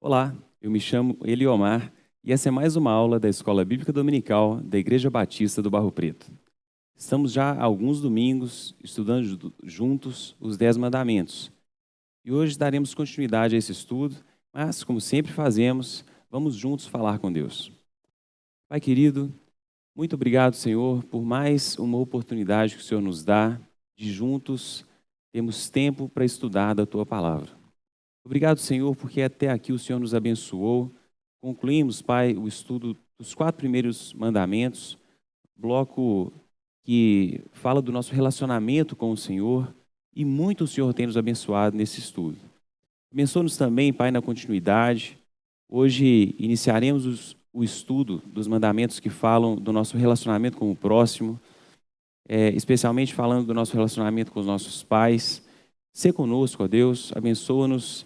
Olá, eu me chamo Eliomar e essa é mais uma aula da Escola Bíblica Dominical da Igreja Batista do Barro Preto. Estamos já há alguns domingos estudando juntos os 10 mandamentos. E hoje daremos continuidade a esse estudo, mas, como sempre fazemos, vamos juntos falar com Deus. Pai querido, muito obrigado, Senhor, por mais uma oportunidade que o Senhor nos dá de juntos termos tempo para estudar da Tua Palavra. Obrigado, Senhor, porque até aqui o Senhor nos abençoou. Concluímos, Pai, o estudo dos 4 primeiros mandamentos, bloco que fala do nosso relacionamento com o Senhor, e muito o Senhor tem nos abençoado nesse estudo. Abençoa-nos também, Pai, na continuidade. Hoje iniciaremos o estudo dos mandamentos que falam do nosso relacionamento com o próximo, especialmente falando do nosso relacionamento com os nossos pais. Sê conosco, ó Deus, abençoa-nos,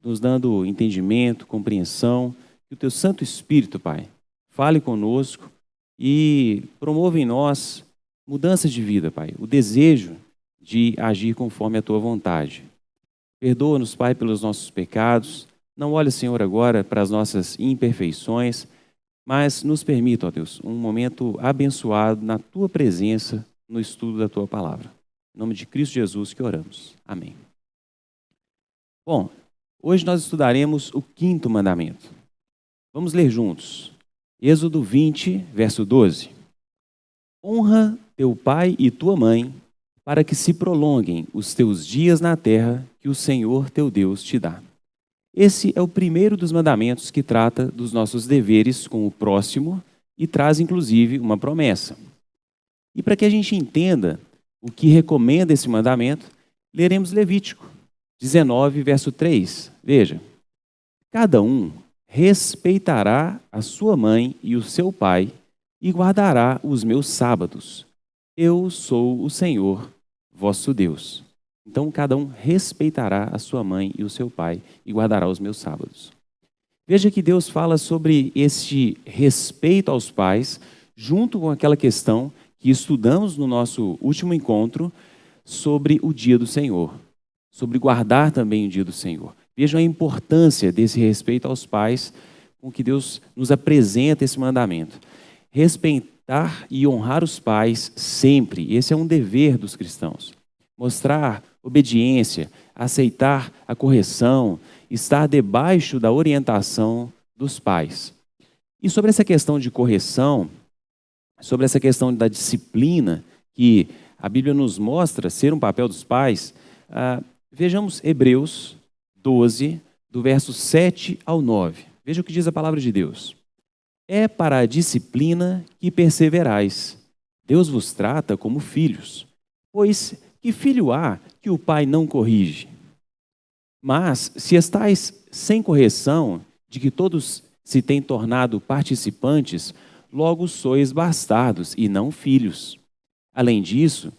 nos dando entendimento, compreensão, que o Teu Santo Espírito, Pai, fale conosco e promova em nós mudanças de vida, Pai, o desejo de agir conforme a Tua vontade. Perdoa-nos, Pai, pelos nossos pecados. Não olhe, Senhor, agora para as nossas imperfeições, mas nos permita, ó Deus, um momento abençoado na Tua presença, no estudo da Tua Palavra. Em nome de Cristo Jesus que oramos. Amém. Bom, hoje nós estudaremos o 5º mandamento. Vamos ler juntos. Êxodo 20, verso 12. Honra teu pai e tua mãe, para que se prolonguem os teus dias na terra que o Senhor teu Deus te dá. Esse é o primeiro dos mandamentos que trata dos nossos deveres com o próximo e traz, inclusive, uma promessa. E para que a gente entenda o que recomenda esse mandamento, leremos Levítico 19, verso 3. Veja, cada um respeitará a sua mãe e o seu pai e guardará os meus sábados. Eu sou o Senhor, vosso Deus. Então, cada um respeitará a sua mãe e o seu pai e guardará os meus sábados. Veja que Deus fala sobre este respeito aos pais, junto com aquela questão que estudamos no nosso último encontro sobre o dia do Senhor, sobre guardar também o dia do Senhor. Vejam a importância desse respeito aos pais com que Deus nos apresenta esse mandamento. Respeitar e honrar os pais sempre, esse é um dever dos cristãos. Mostrar obediência, aceitar a correção, estar debaixo da orientação dos pais. E sobre essa questão de correção, sobre essa questão da disciplina, que a Bíblia nos mostra ser um papel dos pais, vejamos Hebreus 12, do verso 7 ao 9. Veja o que diz a palavra de Deus. É para a disciplina que perseverais. Deus vos trata como filhos. Pois que filho há que o pai não corrige? Mas se estáis sem correção, de que todos se têm tornado participantes, logo sois bastardos e não filhos. Além disso,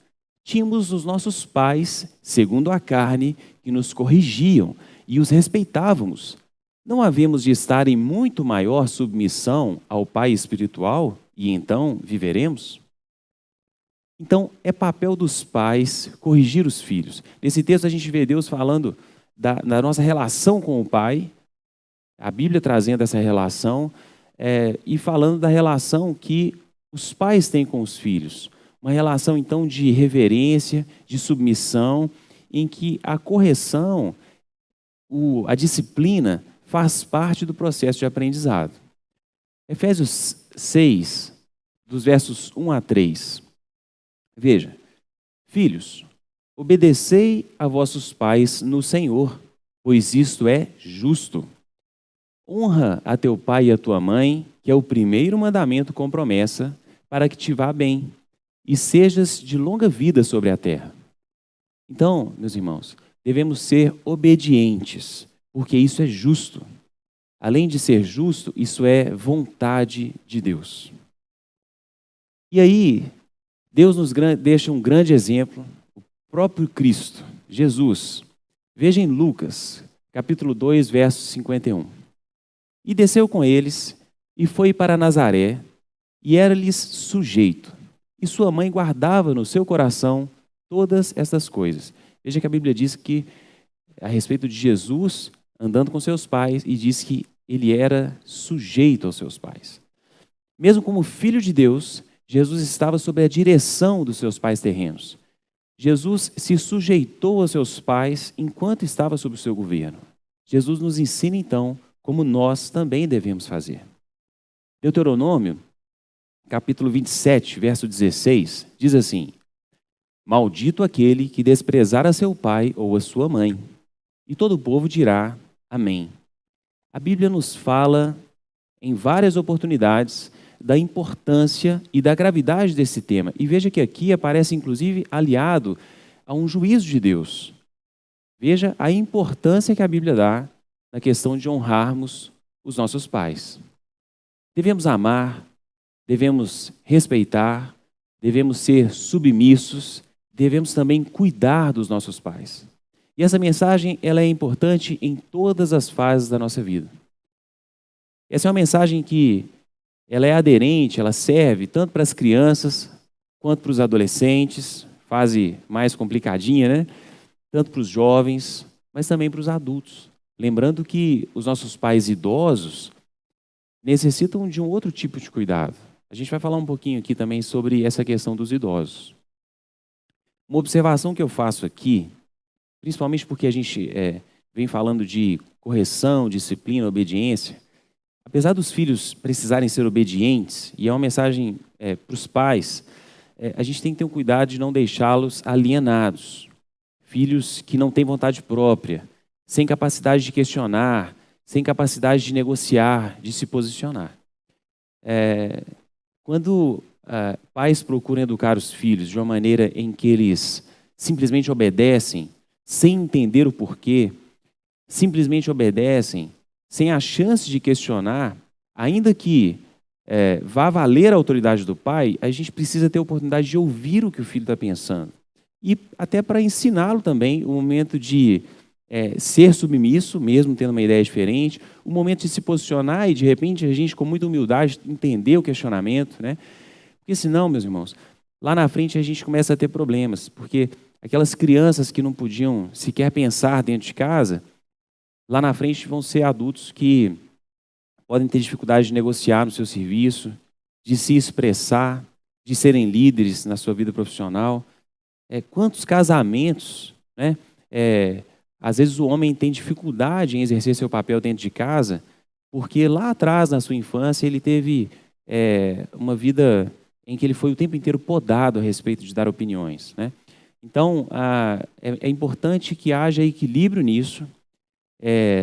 tínhamos os nossos pais, segundo a carne, que nos corrigiam e os respeitávamos. Não havemos de estar em muito maior submissão ao Pai espiritual e então viveremos? Então, é papel dos pais corrigir os filhos. Nesse texto a gente vê Deus falando da nossa relação com o Pai, a Bíblia trazendo essa relação, e falando da relação que os pais têm com os filhos. Uma relação, então, de reverência, de submissão, em que a correção, a disciplina, faz parte do processo de aprendizado. Efésios 6, dos versos 1 a 3. Veja, filhos, obedecei a vossos pais no Senhor, pois isto é justo. Honra a teu pai e a tua mãe, que é o primeiro mandamento com promessa, para que te vá bem e sejas de longa vida sobre a terra. Então, meus irmãos, devemos ser obedientes, porque isso é justo. Além de ser justo, isso é vontade de Deus. E aí, Deus nos deixa um grande exemplo, o próprio Cristo, Jesus. Veja em Lucas, capítulo 2, verso 51. E desceu com eles, e foi para Nazaré, e era-lhes sujeito. E sua mãe guardava no seu coração todas estas coisas. Veja que a Bíblia diz que, a respeito de Jesus, andando com seus pais, e diz que ele era sujeito aos seus pais. Mesmo como filho de Deus, Jesus estava sob a direção dos seus pais terrenos. Jesus se sujeitou aos seus pais enquanto estava sob o seu governo. Jesus nos ensina, então, como nós também devemos fazer. Deuteronômio, capítulo 27, verso 16, diz assim: Maldito aquele que desprezar a seu pai ou a sua mãe. E todo o povo dirá amém. A Bíblia nos fala em várias oportunidades da importância e da gravidade desse tema. E veja que aqui aparece inclusive aliado a um juízo de Deus. Veja a importância que a Bíblia dá na questão de honrarmos os nossos pais. Devemos amar, devemos respeitar, devemos ser submissos, devemos também cuidar dos nossos pais. E essa mensagem ela é importante em todas as fases da nossa vida. Essa é uma mensagem que ela é aderente, ela serve tanto para as crianças quanto para os adolescentes, fase mais complicadinha, né? Tanto para os jovens, mas também para os adultos. Lembrando que os nossos pais idosos necessitam de um outro tipo de cuidado. A gente vai falar um pouquinho aqui também sobre essa questão dos idosos. Uma observação que eu faço aqui, principalmente porque a gente vem falando de correção, disciplina, obediência, apesar dos filhos precisarem ser obedientes, e é uma mensagem para os pais, a gente tem que ter um cuidado de não deixá-los alienados. Filhos que não têm vontade própria, sem capacidade de questionar, sem capacidade de negociar, de se posicionar. Quando pais procuram educar os filhos de uma maneira em que eles simplesmente obedecem, sem entender o porquê, simplesmente obedecem, sem a chance de questionar, ainda que vá valer a autoridade do pai, a gente precisa ter a oportunidade de ouvir o que o filho está pensando. E até para ensiná-lo também o momento de ser submisso, mesmo tendo uma ideia diferente, o momento de se posicionar e, de repente, a gente, com muita humildade, entender o questionamento, né? Porque senão, meus irmãos, lá na frente a gente começa a ter problemas, porque aquelas crianças que não podiam sequer pensar dentro de casa, lá na frente vão ser adultos que podem ter dificuldade de negociar no seu serviço, de se expressar, de serem líderes na sua vida profissional. Quantos casamentos, né? Às vezes o homem tem dificuldade em exercer seu papel dentro de casa, porque lá atrás, na sua infância, ele teve uma vida em que ele foi o tempo inteiro podado a respeito de dar opiniões, né? Então, é importante que haja equilíbrio nisso.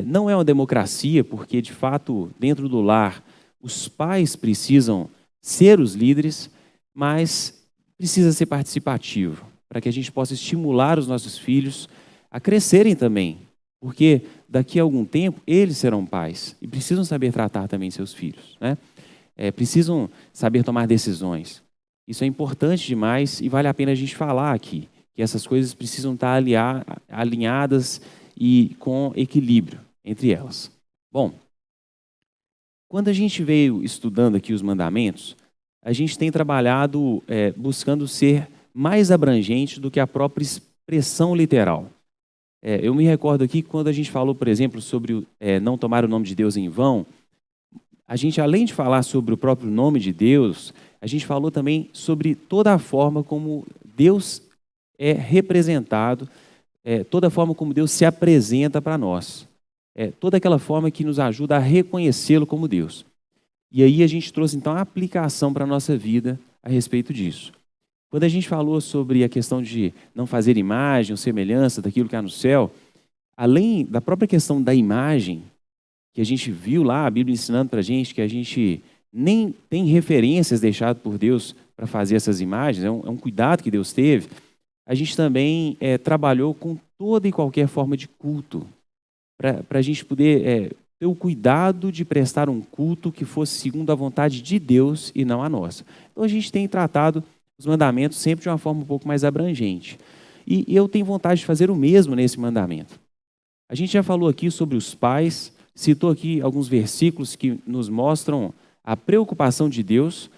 Não é uma democracia, porque, de fato, dentro do lar, os pais precisam ser os líderes, mas precisa ser participativo, para que a gente possa estimular os nossos filhos a crescerem também, porque daqui a algum tempo eles serão pais e precisam saber tratar também seus filhos, né? Precisam saber tomar decisões. Isso é importante demais e vale a pena a gente falar aqui, que essas coisas precisam estar alinhadas e com equilíbrio entre elas. Bom, quando a gente veio estudando aqui os mandamentos, a gente tem trabalhado buscando ser mais abrangente do que a própria expressão literal. Eu me recordo aqui quando a gente falou, por exemplo, sobre não tomar o nome de Deus em vão, a gente, além de falar sobre o próprio nome de Deus, a gente falou também sobre toda a forma como Deus é representado, toda a forma como Deus se apresenta para nós. Toda aquela forma que nos ajuda a reconhecê-lo como Deus. E aí a gente trouxe, então, a aplicação para a nossa vida a respeito disso. Quando a gente falou sobre a questão de não fazer imagem ou semelhança daquilo que há no céu, além da própria questão da imagem, que a gente viu lá, a Bíblia ensinando para a gente que a gente nem tem referências deixadas por Deus para fazer essas imagens, é um cuidado que Deus teve, a gente também trabalhou com toda e qualquer forma de culto, para a gente poder ter o cuidado de prestar um culto que fosse segundo a vontade de Deus e não a nossa. Então a gente tem tratado os mandamentos sempre de uma forma um pouco mais abrangente. E eu tenho vontade de fazer o mesmo nesse mandamento. A gente já falou aqui sobre os pais, citou aqui alguns versículos que nos mostram a preocupação de Deus,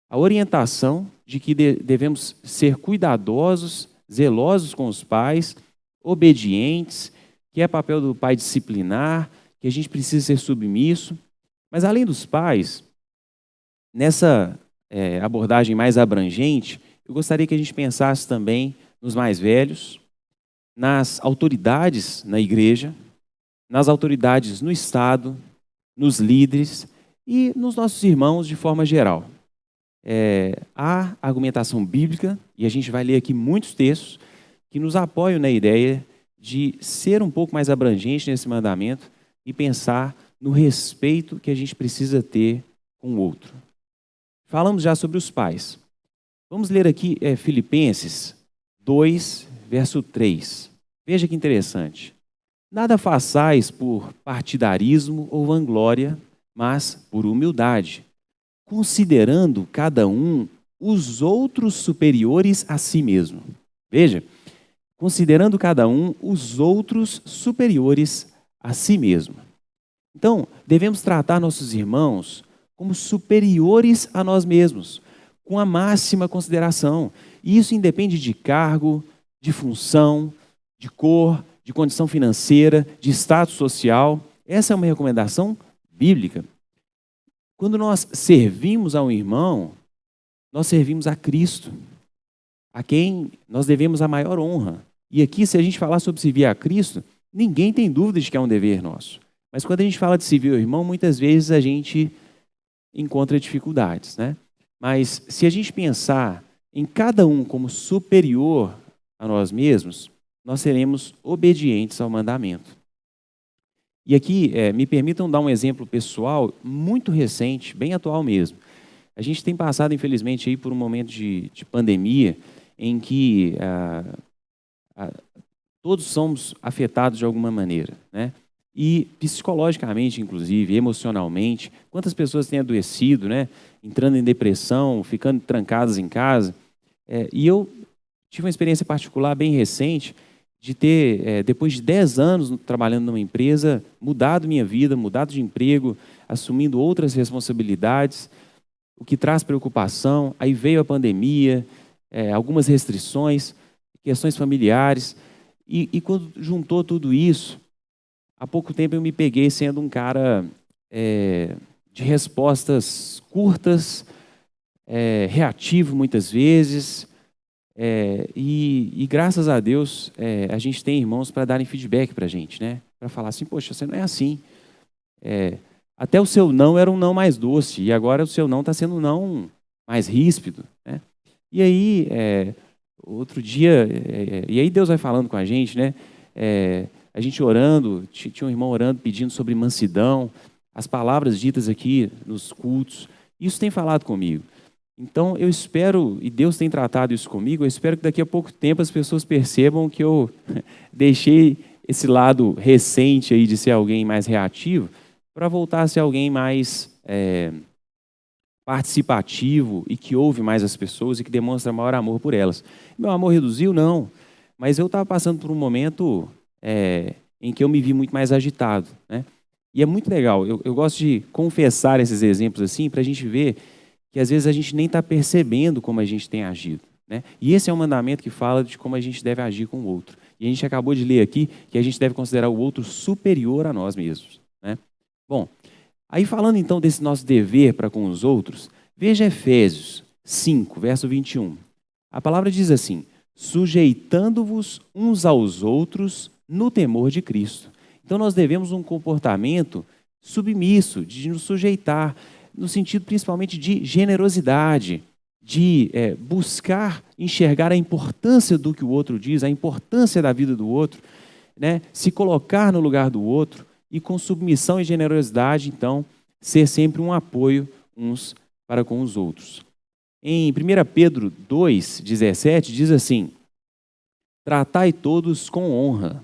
a orientação de que devemos ser cuidadosos, zelosos com os pais, obedientes, que é papel do pai disciplinar, que a gente precisa ser submisso. Mas além dos pais, nessa abordagem mais abrangente, eu gostaria que a gente pensasse também nos mais velhos, nas autoridades na igreja, nas autoridades no Estado, nos líderes e nos nossos irmãos de forma geral. Há argumentação bíblica, e a gente vai ler aqui muitos textos, que nos apoiam na ideia de ser um pouco mais abrangente nesse mandamento e pensar no respeito que a gente precisa ter com o outro. Falamos já sobre os pais. Vamos ler aqui Filipenses 2, verso 3. Veja que interessante. Nada façais por partidarismo ou vanglória, mas por humildade, considerando cada um os outros superiores a si mesmo. Veja, considerando cada um os outros superiores a si mesmo. Então, devemos tratar nossos irmãos como superiores a nós mesmos, com a máxima consideração. E isso independe de cargo, de função, de cor, de condição financeira, de status social. Essa é uma recomendação bíblica. Quando nós servimos a um irmão, nós servimos a Cristo, a quem nós devemos a maior honra. E aqui, se a gente falar sobre servir a Cristo, ninguém tem dúvida de que é um dever nosso. Mas quando a gente fala de servir o irmão, muitas vezes a gente encontra dificuldades, né? Mas se a gente pensar em cada um como superior a nós mesmos, nós seremos obedientes ao mandamento. E aqui, me permitam dar um exemplo pessoal muito recente, bem atual mesmo. A gente tem passado, infelizmente, aí por um momento de pandemia em que todos somos afetados de alguma maneira, né? E psicologicamente, inclusive, emocionalmente, quantas pessoas têm adoecido, né? Entrando em depressão, ficando trancadas em casa. E eu tive uma experiência particular bem recente de ter, depois de 10 anos trabalhando numa empresa, mudado minha vida, mudado de emprego, assumindo outras responsabilidades, o que traz preocupação. Aí veio a pandemia, algumas restrições, questões familiares, e quando juntou tudo isso, há pouco tempo eu me peguei sendo um cara de respostas curtas, reativo muitas vezes, e graças a Deus a gente tem irmãos para darem feedback para a gente, né? Para falar assim, poxa, você não é assim. Até o seu não era um não mais doce, e agora o seu não está sendo um não mais ríspido, né? E aí, outro dia, e aí Deus vai falando com a gente, né? A gente orando, tinha um irmão orando, pedindo sobre mansidão, as palavras ditas aqui nos cultos, isso tem falado comigo. Então, eu espero, e Deus tem tratado isso comigo, eu espero que daqui a pouco tempo as pessoas percebam que eu deixei esse lado recente aí de ser alguém mais reativo para voltar a ser alguém mais participativo e que ouve mais as pessoas e que demonstra maior amor por elas. Meu amor reduziu? Não. Mas eu estava passando por um momento em que eu me vi muito mais agitado, né? E é muito legal, eu gosto de confessar esses exemplos assim para a gente ver que às vezes a gente nem está percebendo como a gente tem agido, né? E esse é um mandamento que fala de como a gente deve agir com o outro. E a gente acabou de ler aqui que a gente deve considerar o outro superior a nós mesmos, né? Bom, aí falando então desse nosso dever para com os outros, veja Efésios 5, verso 21. A palavra diz assim: sujeitando-vos uns aos outros no temor de Cristo. Então nós devemos um comportamento submisso, de nos sujeitar, no sentido principalmente de generosidade, de buscar enxergar a importância do que o outro diz, a importância da vida do outro, né? Se colocar no lugar do outro e com submissão e generosidade, então, ser sempre um apoio uns para com os outros. Em 1 Pedro 2,17 diz assim: tratai todos com honra,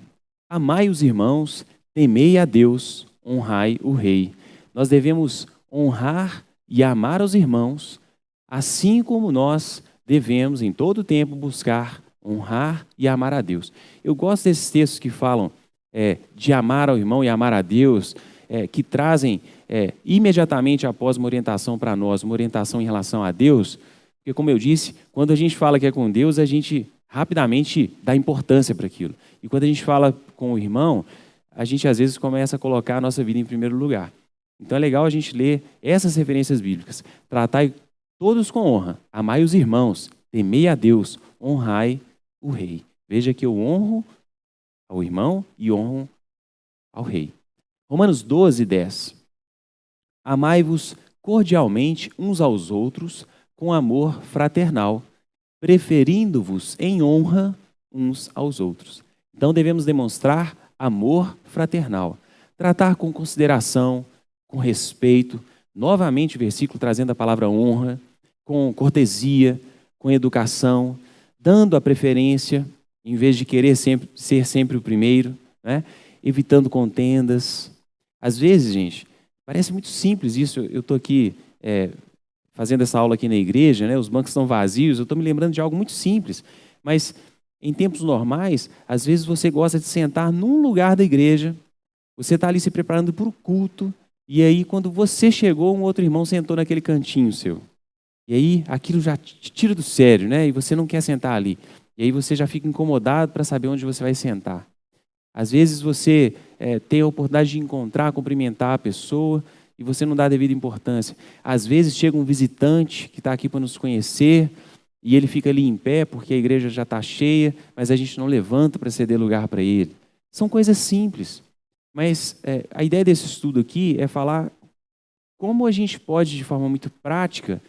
amai os irmãos, temei a Deus, honrai o rei. Nós devemos honrar e amar os irmãos, assim como nós devemos em todo tempo buscar honrar e amar a Deus. Eu gosto desses textos que falam de amar ao irmão e amar a Deus, que trazem imediatamente após uma orientação para nós, uma orientação em relação a Deus, porque como eu disse, quando a gente fala que é com Deus, a gente rapidamente dá importância para aquilo. E quando a gente fala com o irmão, a gente às vezes começa a colocar a nossa vida em primeiro lugar. Então é legal a gente ler essas referências bíblicas. Tratai todos com honra, amai os irmãos, temei a Deus, honrai o rei. Veja que eu honro ao irmão e honro ao rei. Romanos 12, 10. Amai-vos cordialmente uns aos outros com amor fraternal, preferindo-vos em honra uns aos outros. Então devemos demonstrar amor fraternal, tratar com consideração, com respeito, novamente o versículo trazendo a palavra honra, com cortesia, com educação, dando a preferência, em vez de querer ser sempre o primeiro, né? Evitando contendas. Às vezes, gente, parece muito simples isso. Eu estou aqui fazendo essa aula aqui na igreja, né? Os bancos estão vazios, eu estou me lembrando de algo muito simples. Mas em tempos normais, às vezes você gosta de sentar num lugar da igreja, você está ali se preparando para o culto, e aí quando você chegou, um outro irmão sentou naquele cantinho seu. E aí aquilo já te tira do sério, né? E você não quer sentar ali. E aí você já fica incomodado para saber onde você vai sentar. Às vezes você tem a oportunidade de encontrar, cumprimentar a pessoa e você não dá a devida importância. Às vezes chega um visitante que está aqui para nos conhecer e ele fica ali em pé porque a igreja já está cheia, mas a gente não levanta para ceder lugar para ele. São coisas simples, mas a ideia desse estudo aqui é falar como a gente pode, de forma muito prática,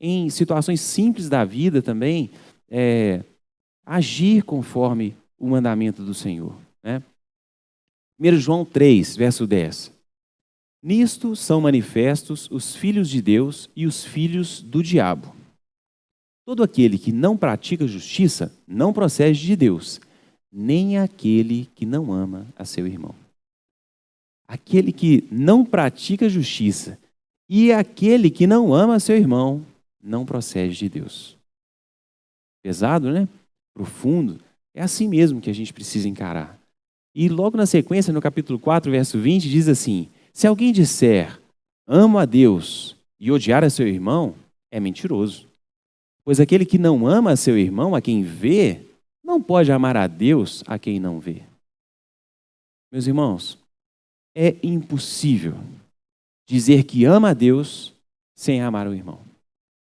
em situações simples da vida também, agir conforme o mandamento do Senhor. Né? 1 João 3, verso 10. Nisto são manifestos os filhos de Deus e os filhos do diabo. Todo aquele que não pratica justiça não procede de Deus, nem aquele que não ama a seu irmão. Aquele que não pratica justiça e aquele que não ama a seu irmão não procede de Deus. Pesado, né? Profundo. É assim mesmo que a gente precisa encarar. E logo na sequência, no capítulo 4, verso 20, diz assim: se alguém disser, amo a Deus e odiar a seu irmão, é mentiroso. Pois aquele que não ama a seu irmão, a quem vê, não pode amar a Deus a quem não vê. Meus irmãos, é impossível dizer que ama a Deus sem amar o irmão.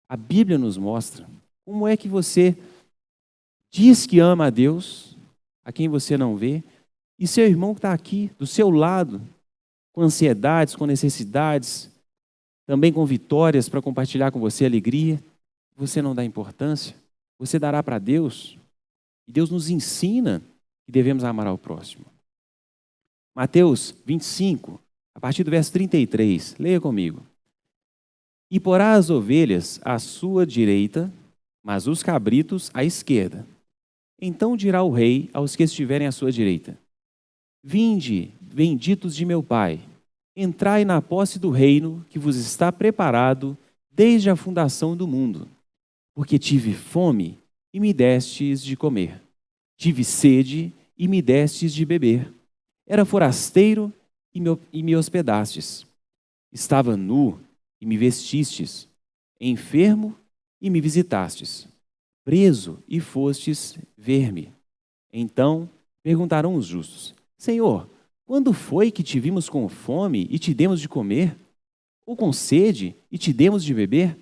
A Bíblia nos mostra como é que você diz que ama a Deus, a quem você não vê, e seu irmão que está aqui, do seu lado, com ansiedades, com necessidades, também com vitórias para compartilhar com você alegria, você não dá importância, você dará para Deus, e Deus nos ensina que devemos amar ao próximo. Mateus 25, a partir do verso 33, leia comigo. E porá as ovelhas à sua direita, mas os cabritos à esquerda. Então dirá o rei aos que estiverem à sua direita: vinde, benditos de meu Pai, entrai na posse do reino que vos está preparado desde a fundação do mundo. Porque tive fome e me destes de comer. Tive sede e me destes de beber. Era forasteiro e me hospedastes. Estava nu e me vestistes. Enfermo e me visitastes. Preso e fostes ver-me. Então perguntarão os justos: Senhor, quando foi que te vimos com fome e te demos de comer? Ou com sede e te demos de beber?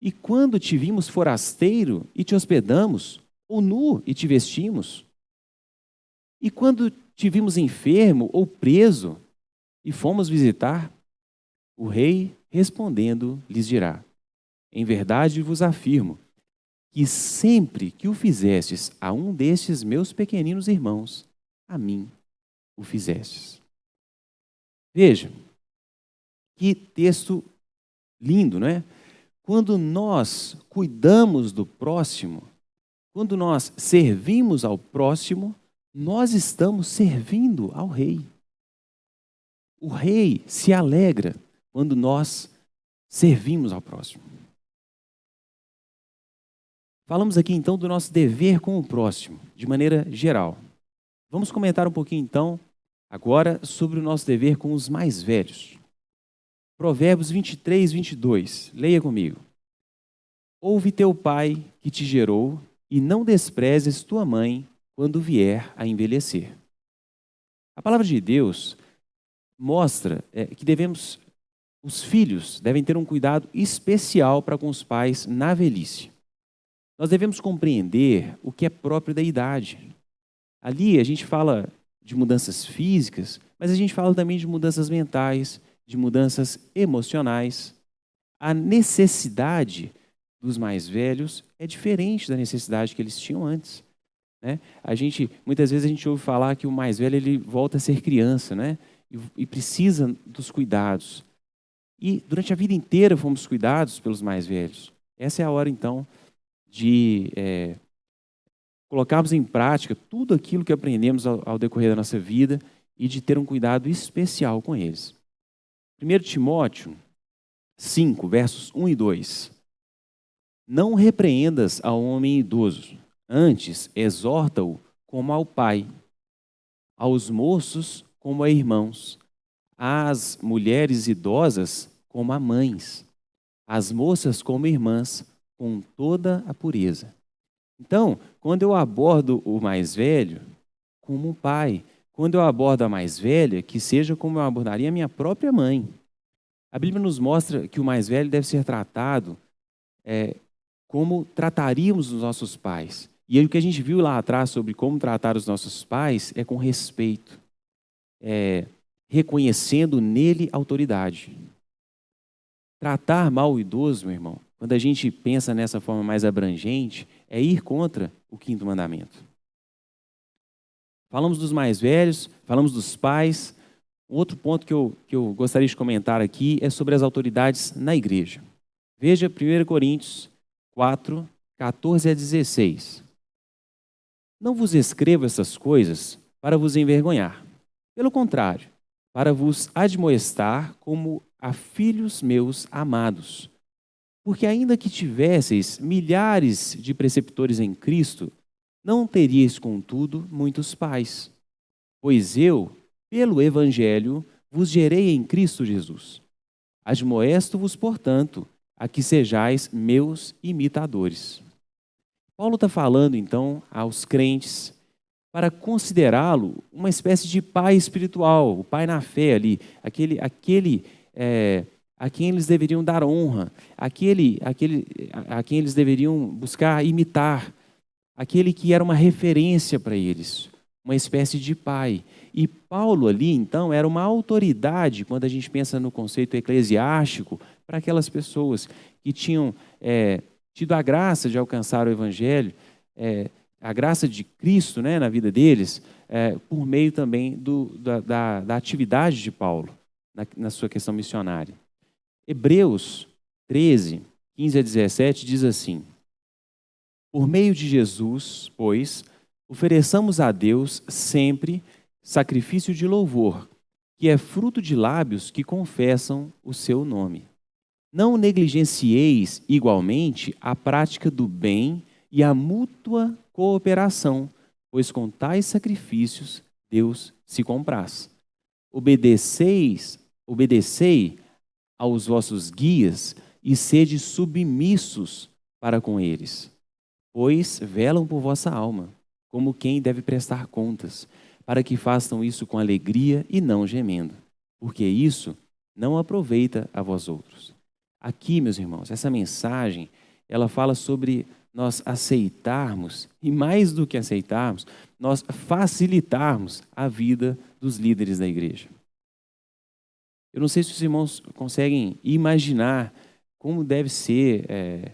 E quando te vimos forasteiro e te hospedamos? Ou nu e te vestimos? E quando te vimos enfermo ou preso e fomos visitar? O rei, respondendo, lhes dirá: em verdade vos afirmo que sempre que o fizestes a um destes meus pequeninos irmãos, a mim o fizestes. Veja, que texto lindo, não é? Quando nós cuidamos do próximo, quando nós servimos ao próximo, nós estamos servindo ao rei. O rei se alegra quando nós servimos ao próximo. Falamos aqui então do nosso dever com o próximo, de maneira geral. Vamos comentar um pouquinho então, agora, sobre o nosso dever com os mais velhos. Provérbios 23, 22. Leia comigo. Ouve teu pai que te gerou e não desprezes tua mãe quando vier a envelhecer. A palavra de Deus mostra que os filhos devem ter um cuidado especial para com os pais na velhice. Nós devemos compreender o que é próprio da idade. Ali a gente fala de mudanças físicas, mas a gente fala também de mudanças mentais, de mudanças emocionais. A necessidade dos mais velhos é diferente da necessidade que eles tinham antes, né? Muitas vezes a gente ouve falar que o mais velho ele volta a ser criança, né? E precisa dos cuidados. E durante a vida inteira fomos cuidados pelos mais velhos. Essa é a hora, então, de colocarmos em prática tudo aquilo que aprendemos ao decorrer da nossa vida e de ter um cuidado especial com eles. 1 Timóteo 5, versos 1 e 2. Não repreendas ao homem idoso, antes exorta-o como ao pai, aos moços como a irmãos, às mulheres idosas como a mães, às moças como irmãs, com toda a pureza. Então, quando eu abordo o mais velho como um pai, quando eu abordo a mais velha, que seja como eu abordaria a minha própria mãe. A Bíblia nos mostra que o mais velho deve ser tratado como trataríamos os nossos pais. E aí, o que a gente viu lá atrás sobre como tratar os nossos pais é com respeito, reconhecendo nele autoridade. Tratar mal o idoso, meu irmão, quando a gente pensa nessa forma mais abrangente, é ir contra o 5º mandamento. Falamos dos mais velhos, falamos dos pais. Outro ponto que eu gostaria de comentar aqui é sobre as autoridades na igreja. Veja 1 Coríntios 4, 14 a 16. Não vos escrevo essas coisas para vos envergonhar. Pelo contrário, para vos admoestar como a filhos meus amados. Porque ainda que tivesseis milhares de preceptores em Cristo, não teríeis, contudo, muitos pais. Pois eu, pelo Evangelho, vos gerei em Cristo Jesus. Admoesto-vos, portanto, a que sejais meus imitadores. Paulo está falando, então, aos crentes para considerá-lo uma espécie de pai espiritual, o pai na fé ali, aquele a quem eles deveriam dar honra, a quem eles deveriam buscar imitar, aquele que era uma referência para eles, uma espécie de pai. E Paulo ali, então, era uma autoridade, quando a gente pensa no conceito eclesiástico, para aquelas pessoas que tinham tido a graça de alcançar o Evangelho, a graça de Cristo, né, na vida deles, por meio também da atividade de Paulo na sua questão missionária. Hebreus 13, 15 a 17 diz assim: por meio de Jesus, pois, ofereçamos a Deus sempre sacrifício de louvor, que é fruto de lábios que confessam o seu nome. Não negligencieis igualmente a prática do bem e a mútua cooperação, pois com tais sacrifícios Deus se compraz. Obedecei aos vossos guias e sede submissos para com eles, pois velam por vossa alma, como quem deve prestar contas, para que façam isso com alegria e não gemendo, porque isso não aproveita a vós outros. Aqui, meus irmãos, essa mensagem, ela fala sobre nós aceitarmos, e mais do que aceitarmos, nós facilitarmos a vida dos líderes da igreja. Eu não sei se os irmãos conseguem imaginar como deve ser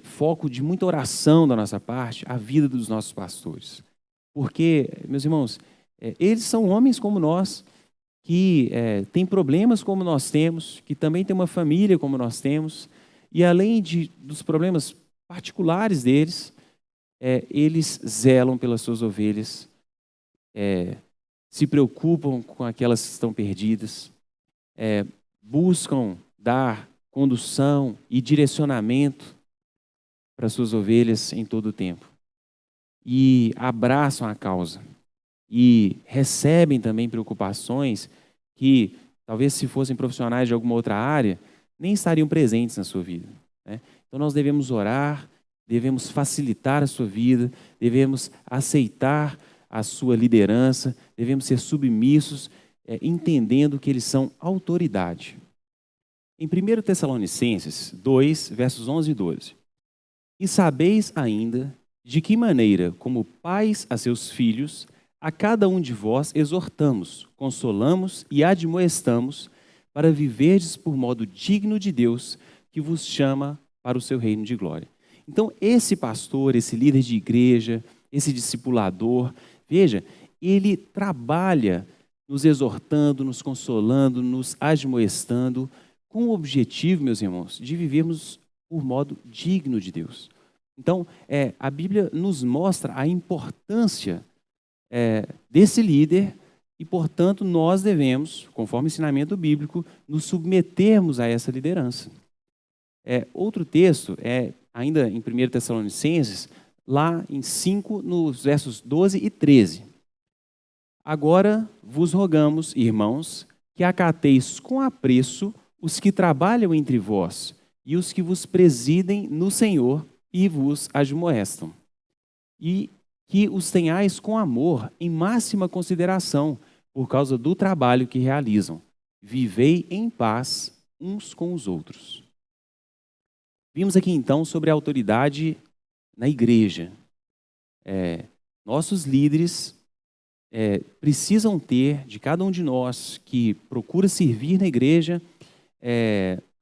foco de muita oração da nossa parte a vida dos nossos pastores. Porque, meus irmãos, eles são homens como nós, que têm problemas como nós temos, que também têm uma família como nós temos, e além dos problemas particulares deles, eles zelam pelas suas ovelhas, se preocupam com aquelas que estão perdidas, buscam dar condução e direcionamento para suas ovelhas em todo o tempo. E abraçam a causa. E recebem também preocupações que, talvez se fossem profissionais de alguma outra área, nem estariam presentes na sua vida, né? Então nós devemos orar devemos facilitar a sua vida, devemos aceitar a sua liderança, devemos ser submissos, entendendo que eles são autoridade. Em 1 Tessalonicenses 2, versos 11 e 12. E sabeis ainda de que maneira, como pais a seus filhos, a cada um de vós exortamos, consolamos e admoestamos para viverdes por modo digno de Deus, que vos chama para o seu reino de glória. Então, esse pastor, esse líder de igreja, esse discipulador, veja, ele trabalha nos exortando, nos consolando, nos admoestando, com o objetivo, meus irmãos, de vivermos por modo digno de Deus. Então, a Bíblia nos mostra a importância desse líder e, portanto, nós devemos, conforme o ensinamento bíblico, nos submetermos a essa liderança. Outro texto ainda em 1 Tessalonicenses, lá em 5, nos versos 12 e 13. Agora vos rogamos, irmãos, que acateis com apreço os que trabalham entre vós e os que vos presidem no Senhor e vos admoestam, e que os tenhais com amor em máxima consideração por causa do trabalho que realizam. Vivei em paz uns com os outros. Vimos aqui então sobre a autoridade na igreja. Nossos líderes precisam ter, de cada um de nós que procura servir na igreja,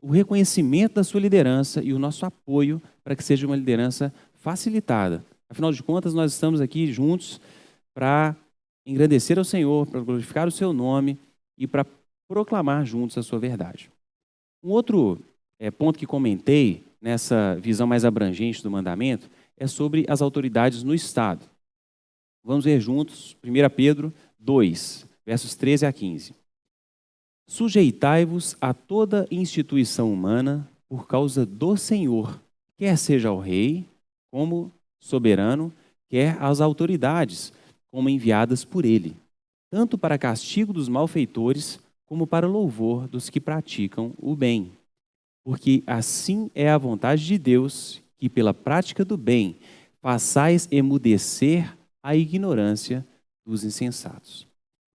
o reconhecimento da sua liderança e o nosso apoio para que seja uma liderança facilitada. Afinal de contas, nós estamos aqui juntos para engrandecer ao Senhor, para glorificar o seu nome e para proclamar juntos a sua verdade. Um outro ponto que comentei nessa visão mais abrangente do mandamento é sobre as autoridades no Estado. Vamos ver juntos 1 Pedro 2, versos 13 a 15. Sujeitai-vos a toda instituição humana por causa do Senhor, quer seja ao rei, como soberano, quer às autoridades, como enviadas por ele, tanto para castigo dos malfeitores, como para louvor dos que praticam o bem. Porque assim é a vontade de Deus, que pela prática do bem façais emudecer a ignorância dos insensatos.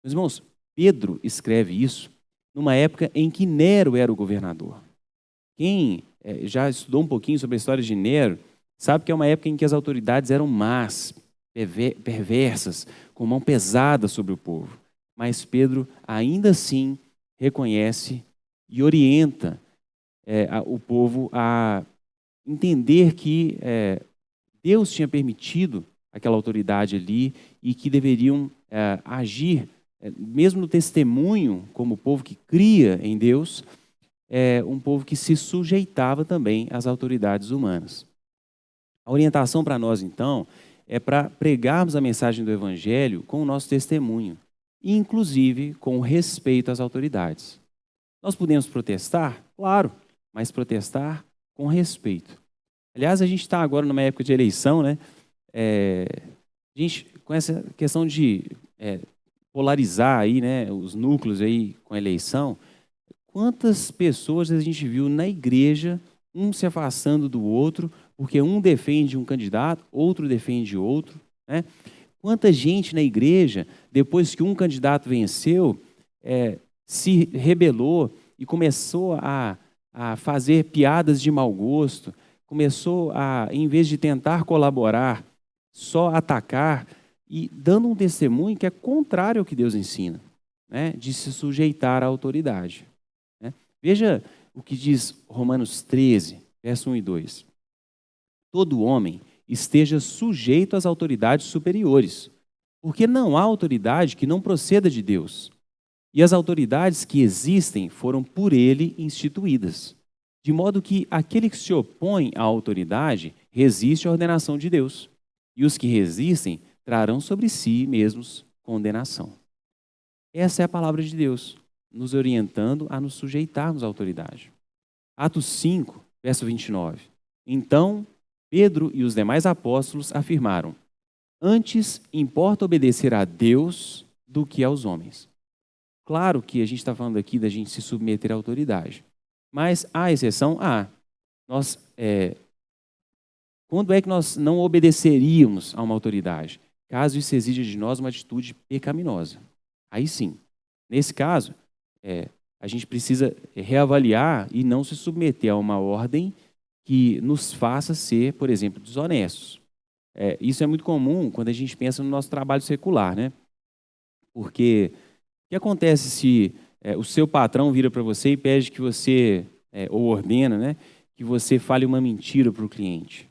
Meus irmãos, Pedro escreve isso numa época em que Nero era o governador. Quem já estudou um pouquinho sobre a história de Nero, sabe que é uma época em que as autoridades eram más, perversas, com mão pesada sobre o povo. Mas Pedro, ainda assim, reconhece e orienta o povo a entender que Deus tinha permitido aquela autoridade ali e que deveriam agir, mesmo no testemunho, como o povo que cria em Deus, um povo que se sujeitava também às autoridades humanas. A orientação para nós, então, é para pregarmos a mensagem do Evangelho com o nosso testemunho, inclusive com respeito às autoridades. Nós podemos protestar? Claro, mas protestar com respeito. Aliás, a gente está agora numa época de eleição, né? A gente, com essa questão de polarizar aí, né, os núcleos aí com a eleição, quantas pessoas a gente viu na igreja, um se afastando do outro, porque um defende um candidato, outro defende outro, né? Quanta gente na igreja, depois que um candidato venceu, se rebelou e começou a fazer piadas de mau gosto, começou a, em vez de tentar colaborar, só atacar e dando um testemunho que é contrário ao que Deus ensina, né? De se sujeitar à autoridade. Né? Veja o que diz Romanos 13, verso 1 e 2. Todo homem esteja sujeito às autoridades superiores, porque não há autoridade que não proceda de Deus. E as autoridades que existem foram por ele instituídas, de modo que aquele que se opõe à autoridade resiste à ordenação de Deus, e os que resistem trarão sobre si mesmos condenação. Essa é a palavra de Deus, nos orientando a nos sujeitarmos à autoridade. Atos 5, verso 29. Então, Pedro e os demais apóstolos afirmaram: antes importa obedecer a Deus do que aos homens. Claro que a gente está falando aqui da gente se submeter à autoridade, mas há exceção? Nós Quando é que nós não obedeceríamos a uma autoridade? Caso isso exija de nós uma atitude pecaminosa. Aí sim. Nesse caso, a gente precisa reavaliar e não se submeter a uma ordem que nos faça ser, por exemplo, desonestos. Isso é muito comum quando a gente pensa no nosso trabalho secular, né? Porque o que acontece se o seu patrão vira para você e pede que você, ou ordena, né, que você fale uma mentira para o cliente?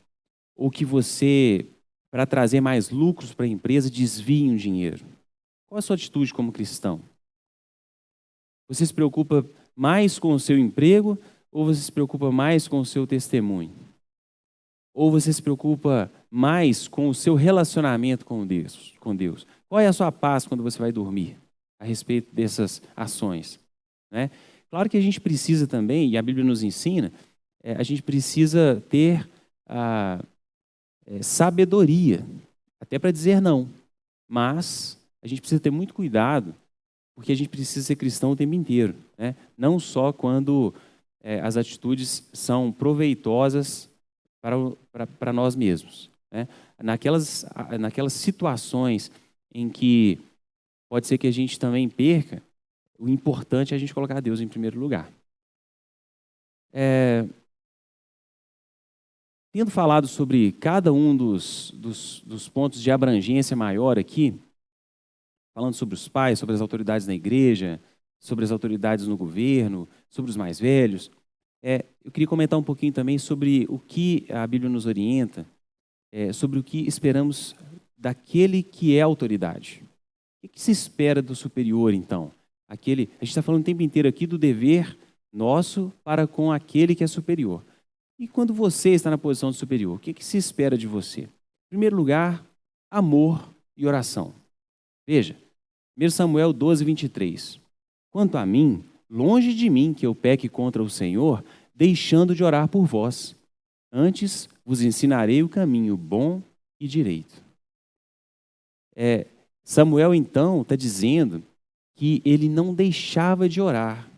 Ou que você, para trazer mais lucros para a empresa, desvie um dinheiro? Qual a sua atitude como cristão? Você se preocupa mais com o seu emprego ou você se preocupa mais com o seu testemunho? Ou você se preocupa mais com o seu relacionamento com Deus? Qual é a sua paz quando você vai dormir a respeito dessas ações? Né? Claro que a gente precisa também, e a Bíblia nos ensina, a gente precisa ter sabedoria, até para dizer não. Mas a gente precisa ter muito cuidado, porque a gente precisa ser cristão o tempo inteiro. Né? Não só quando as atitudes são proveitosas para nós mesmos. Né? Naquelas situações em que pode ser que a gente também perca, o importante é a gente colocar Deus em primeiro lugar. Tendo falado sobre cada um dos pontos de abrangência maior aqui, falando sobre os pais, sobre as autoridades na igreja, sobre as autoridades no governo, sobre os mais velhos, eu queria comentar um pouquinho também sobre o que a Bíblia nos orienta, sobre o que esperamos daquele que é autoridade. O que se espera do superior, então? A gente está falando o tempo inteiro aqui do dever nosso para com aquele que é superior. E quando você está na posição de superior, o que se espera de você? Em primeiro lugar, amor e oração. Veja, 1 Samuel 12, 23. Quanto a mim, longe de mim que eu peque contra o Senhor, deixando de orar por vós. Antes vos ensinarei o caminho bom e direito. Samuel, então, está dizendo que ele não deixava de orar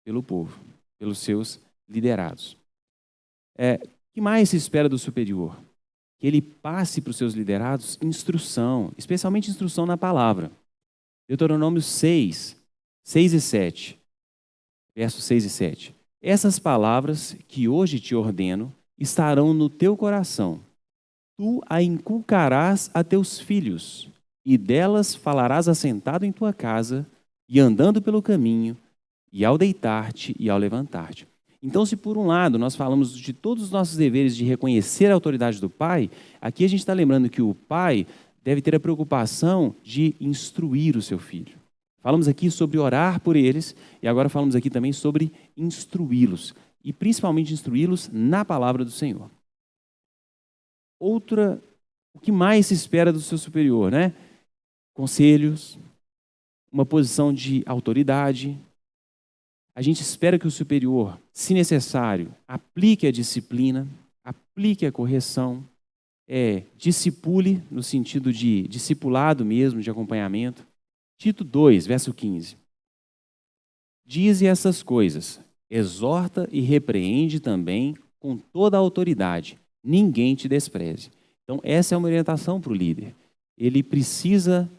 pelo povo, pelos seus liderados. O que mais se espera do superior? Que ele passe para os seus liderados instrução, especialmente instrução na palavra. Deuteronômio 6 e 7. Versos 6 e 7. Essas palavras que hoje te ordeno estarão no teu coração. Tu a inculcarás a teus filhos, e delas falarás assentado em tua casa, e andando pelo caminho, e ao deitar-te e ao levantar-te. Então, se por um lado nós falamos de todos os nossos deveres de reconhecer a autoridade do pai, aqui a gente está lembrando que o pai deve ter a preocupação de instruir o seu filho. Falamos aqui sobre orar por eles e agora falamos aqui também sobre instruí-los e principalmente instruí-los na palavra do Senhor. O que mais se espera do seu superior, né? Conselhos, uma posição de autoridade. A gente espera que o superior, se necessário, aplique a disciplina, aplique a correção, discipule no sentido de discipulado mesmo, de acompanhamento. Tito 2, verso 15. Dize essas coisas, exorta e repreende também com toda a autoridade, ninguém te despreze. Então, essa é uma orientação para o líder. Ele precisa,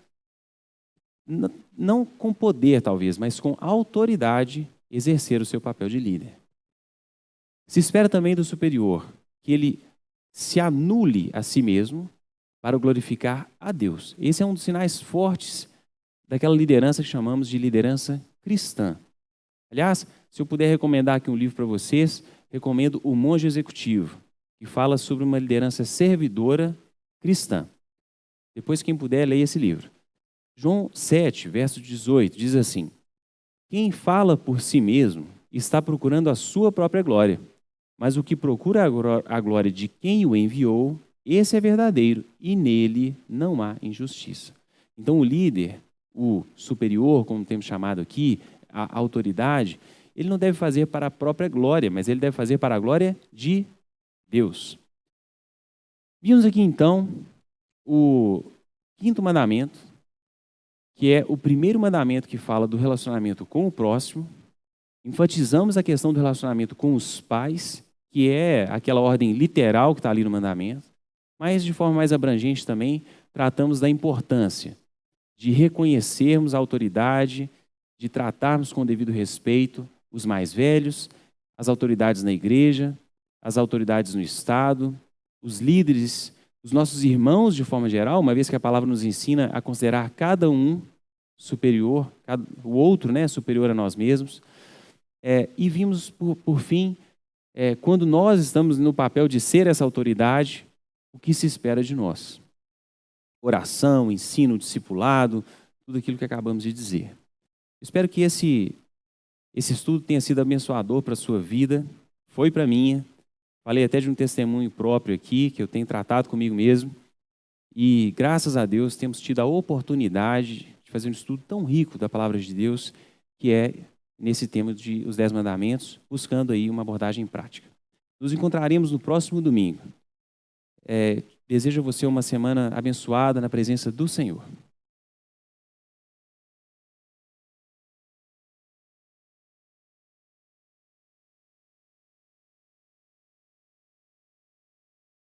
não com poder talvez, mas com autoridade, exercer o seu papel de líder. Se espera também do superior que ele se anule a si mesmo para glorificar a Deus. Esse é um dos sinais fortes daquela liderança que chamamos de liderança cristã. Aliás, se eu puder recomendar aqui um livro para vocês, recomendo O Monge Executivo, que fala sobre uma liderança servidora cristã. Depois, quem puder, leia esse livro. João 7, verso 18, diz assim: quem fala por si mesmo está procurando a sua própria glória, mas o que procura a glória de quem o enviou, esse é verdadeiro, e nele não há injustiça. Então, o líder, o superior, como temos chamado aqui, a autoridade, ele não deve fazer para a própria glória, mas ele deve fazer para a glória de Deus. Vimos aqui, então, o quinto mandamento, que é o primeiro mandamento que fala do relacionamento com o próximo. Enfatizamos a questão do relacionamento com os pais, que é aquela ordem literal que está ali no mandamento. mas de forma mais abrangente também, tratamos da importância de reconhecermos a autoridade, de tratarmos com devido respeito os mais velhos, as autoridades na igreja, as autoridades no Estado, os líderes, os nossos irmãos de forma geral, uma vez que a palavra nos ensina a considerar cada um superior, o outro, né, superior a nós mesmos. E vimos, por fim, quando nós estamos no papel de ser essa autoridade, o que se espera de nós. Oração, ensino, discipulado, tudo aquilo que acabamos de dizer. Espero que esse estudo tenha sido abençoador para a sua vida, foi para a minha. Falei até de um testemunho próprio aqui, que eu tenho tratado comigo mesmo. E, graças a Deus, temos tido a oportunidade de fazer um estudo tão rico da palavra de Deus, que é nesse tema de os 10 mandamentos, buscando aí uma abordagem prática. Nos encontraremos no próximo domingo. Desejo a você uma semana abençoada na presença do Senhor.